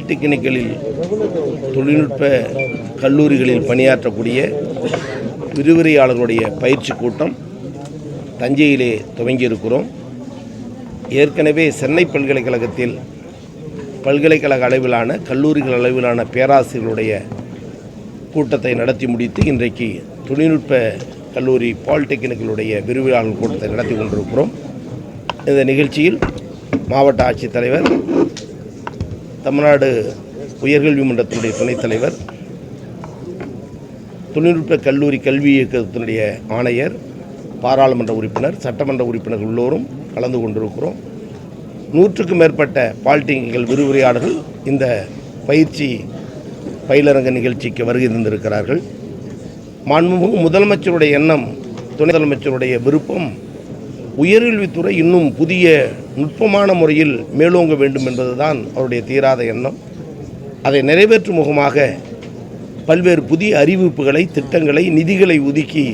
பாலிடெக்னிக்கலில் தொழில்நுட்ப கல்லூரிகளில் பணியாற்றக்கூடிய விரிவுரையாளர்களுடைய பயிற்சி கூட்டம் தஞ்சையிலே துவங்கியிருக்கிறோம். ஏற்கனவே சென்னை பல்கலைக்கழகத்தில் பல்கலைக்கழக அளவிலான கல்லூரிகள் அளவிலான பேராசிரியர்களுடைய கூட்டத்தை நடத்தி முடித்து இன்றைக்கு தொழில்நுட்ப கல்லூரி பாலிடெக்னிக்கலுடைய விரிவுரையாளர் கூட்டத்தை நடத்தி கொண்டிருக்கிறோம். இந்த நிகழ்ச்சியில் மாவட்ட ஆட்சித்தலைவர், தமிழ்நாடு உயர்கல்வி மன்றத்தினுடைய துணைத் தலைவர், தொழில்நுட்ப கல்லூரி கல்வி இயக்கத்தினுடைய ஆணையர், பாராளுமன்ற உறுப்பினர், சட்டமன்ற உறுப்பினர்கள் எல்லோரும் கலந்து கொண்டிருக்கிறோம். 100க்கும் மேற்பட்ட பாலிடெக்னிக்கல் விரிவுரையாளர்கள் இந்த பயிற்சி பயிலரங்க நிகழ்ச்சிக்கு வருகை தந்திருக்கிறார்கள். மாண்புமிகு முதலமைச்சருடைய எண்ணம், துணை முதலமைச்சருடைய விருப்பம், உயர்கல்வித்துறை இன்னும் புதிய நுட்பமான முறையில் மேலோங்க வேண்டும் என்பதுதான் அவருடைய தீராத எண்ணம். அதை நிறைவேற்றும் முகமாக பல்வேறு புதிய அறிவிப்புகளை, திட்டங்களை, நிதிகளை ஒதுக்கி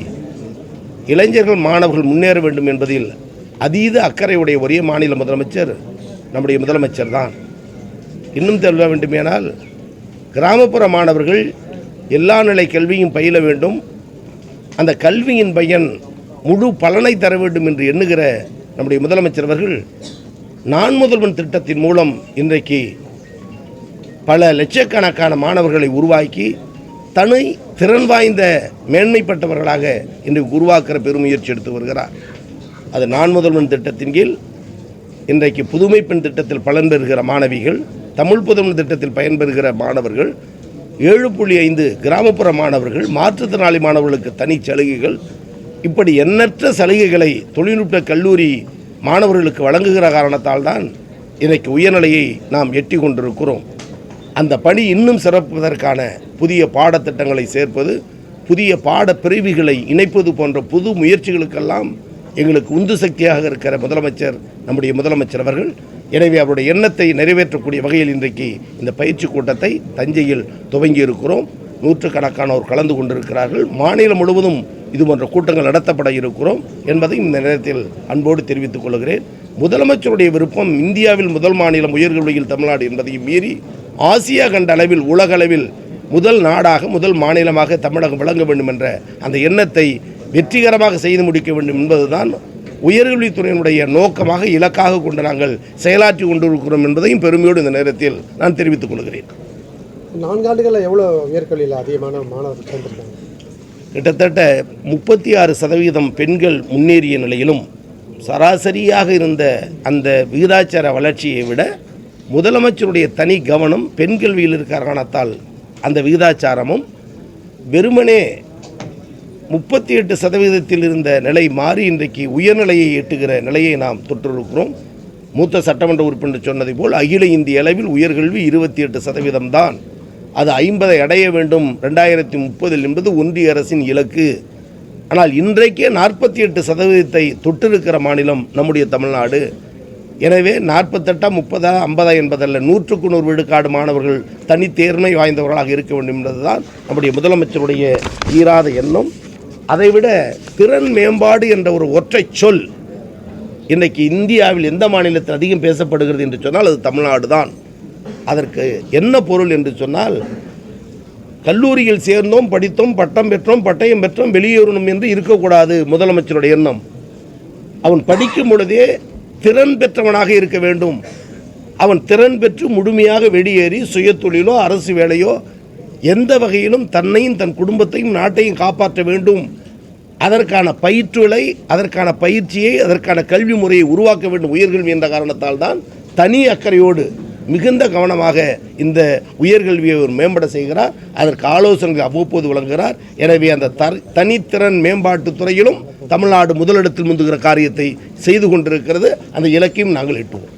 இளைஞர்கள், மாணவர்கள் முன்னேற வேண்டும் என்பதில் அதீத அக்கறையுடைய ஒரே மாநில முதலமைச்சர் நம்முடைய முதலமைச்சர் தான். இன்னும் தெல்ல வேண்டுமேனால் கிராமப்புற மாணவர்கள் எல்லா நிலை கல்வியும் பயில வேண்டும், அந்த கல்வியின் பயன் முழு பலனை தர வேண்டும் என்று எண்ணுகிற நம்முடைய முதலமைச்சர் அவர்கள் நான் முதல்வன் திட்டத்தின் மூலம் இன்றைக்கு பல லட்சக்கணக்கான மாணவர்களை உருவாக்கி தனி திறன் வாய்ந்த மேன்மைப்பட்டவர்களாக இன்றைக்கு உருவாக்குற பெருமுயற்சி எடுத்து வருகிறார். அது நான் முதல்வன் திட்டத்தின் கீழ் இன்றைக்கு புதுமை பெண் திட்டத்தில் பலன் பெறுகிற மாணவிகள், தமிழ் புதுமை திட்டத்தில் பயன்பெறுகிற மாணவர்கள், 7.5 கிராமப்புற மாணவர்கள், மாற்றுத்திறனாளி மாணவர்களுக்கு தனி சலுகைகள், இப்படி எண்ணற்ற சலுகைகளை தொழில்நுட்ப கல்லூரி மாணவர்களுக்கு வழங்குகிற காரணத்தால் தான் இன்றைக்கு உயர்நிலையை நாம் எட்டி கொண்டிருக்கிறோம். அந்த பணி இன்னும் சிறப்பதற்கான புதிய பாடத்திட்டங்களை சேர்ப்பது, புதிய பாட பிரிவுகளை இணைப்பது போன்ற புது முயற்சிகளுக்கெல்லாம் எங்களுக்கு உந்து சக்தியாக இருக்கிற முதலமைச்சர் நம்முடைய முதலமைச்சர் அவர்கள். எனவே அவருடைய எண்ணத்தை நிறைவேற்றக்கூடிய வகையில் இன்றைக்கு இந்த பயிற்சி கூட்டத்தை தஞ்சையில் துவங்கி இருக்கிறோம். 100கணக்கானோர் கலந்து கொண்டிருக்கிறார்கள். மாநிலம் முழுவதும் இது போன்ற கூட்டங்கள் நடத்தப்பட இருக்கிறோம் என்பதை இந்த நேரத்தில் அன்போடு தெரிவித்துக் கொள்கிறேன். முதலமைச்சருடைய விருப்பம் இந்தியாவில் முதல் மாநிலம் உயர்கல்வியில் தமிழ்நாடு என்பதையும் மீறி ஆசியா கண்ட அளவில், உலக அளவில் முதல் நாடாக, முதல் மாநிலமாக தமிழகம் விளங்க வேண்டும் என்ற அந்த எண்ணத்தை வெற்றிகரமாக செய்து முடிக்க வேண்டும் என்பதுதான் உயர்கல்வித்துறையினுடைய நோக்கமாக, இலக்காக கொண்டு நாங்கள் செயலாற்றி கொண்டிருக்கிறோம் என்பதையும் பெருமையோடு இந்த நேரத்தில் நான் தெரிவித்துக் கொள்கிறேன். 4 ஆண்டுகளில் எவ்வளோ உயர்கல்வியில் அதிகமான மாணவர்கள் சேர்ந்திருக்காங்க? கிட்டத்தட்ட 36% பெண்கள் முன்னேறிய நிலையிலும் சராசரியாக இருந்த அந்த விகிதாச்சார வளர்ச்சியை விட முதலமைச்சருடைய தனி கவனம் பெண் கல்வியில் இருக்கிற காரணத்தால் அந்த விகிதாச்சாரமும் வெறுமனே 38% இருந்த நிலை மாறி இன்றைக்கு உயர்நிலையை எட்டுகிற நிலையை நாம் தொற்றிருக்கிறோம். மூத்த சட்டமன்ற உறுப்பினர் சொன்னதை போல் அகில இந்திய அளவில் உயர்கல்வி 28% தான். அது 50 அடைய வேண்டும் 2030 என்பது ஒன்றிய அரசின் இலக்கு. ஆனால் இன்றைக்கே 48% தொட்டிருக்கிற மாநிலம் நம்முடைய தமிழ்நாடு. எனவே 48, 30, 50 என்பதல்ல, 100க்கு 100 விழுக்காடு மாணவர்கள் தனித்தேர்மை வாய்ந்தவர்களாக இருக்க வேண்டும் என்பதுதான் நம்முடைய முதலமைச்சருடைய ஈராத எண்ணம். அதைவிட திறன் மேம்பாடு என்ற ஒரு ஒற்றை சொல் இன்றைக்கு இந்தியாவில் எந்த மாநிலத்தில் அதிகம் பேசப்படுகிறது என்று சொன்னால் அது தமிழ்நாடு தான். அதற்கு என்ன பொருள் என்று சொன்னால், கல்லூரியில் சேர்ந்தோம், படித்தோம், பட்டம் பெற்றோம், பட்டயம் பெற்றோம், வெளியேறணும் என்று இருக்கக்கூடாது முதலமைச்சருடைய எண்ணம். அவன் படிக்கும் பொழுதே திறன் பெற்றவனாக இருக்க வேண்டும். அவன் திறன் பெற்று முழுமையாக வெளியேறி சுயதொழிலோ அரசு வேலையோ எந்த வகையிலும் தன்னையும் தன் குடும்பத்தையும் நாட்டையும் காப்பாற்ற வேண்டும். அதற்கான பயிற்றுகளை, அதற்கான பயிற்சியை, அதற்கான கல்வி முறையை உருவாக்க வேண்டும் உயர்கல்வி என்ற காரணத்தால் தான் தனி அக்கறையோடு மிகுந்த கவனமாக இந்த உயர்கல்வியை ஒரு மேம்பட செய்கிறார். அதற்கு ஆலோசனைகள் அவ்வப்போது வழங்குகிறார். எனவே அந்த தனித்திறன் மேம்பாட்டு துறையிலும் தமிழ்நாடு முதலிடத்தில் முந்துகிற காரியத்தை செய்து கொண்டிருக்கிறது. அந்த இலக்கையும் நாங்கள் எட்டுவோம்.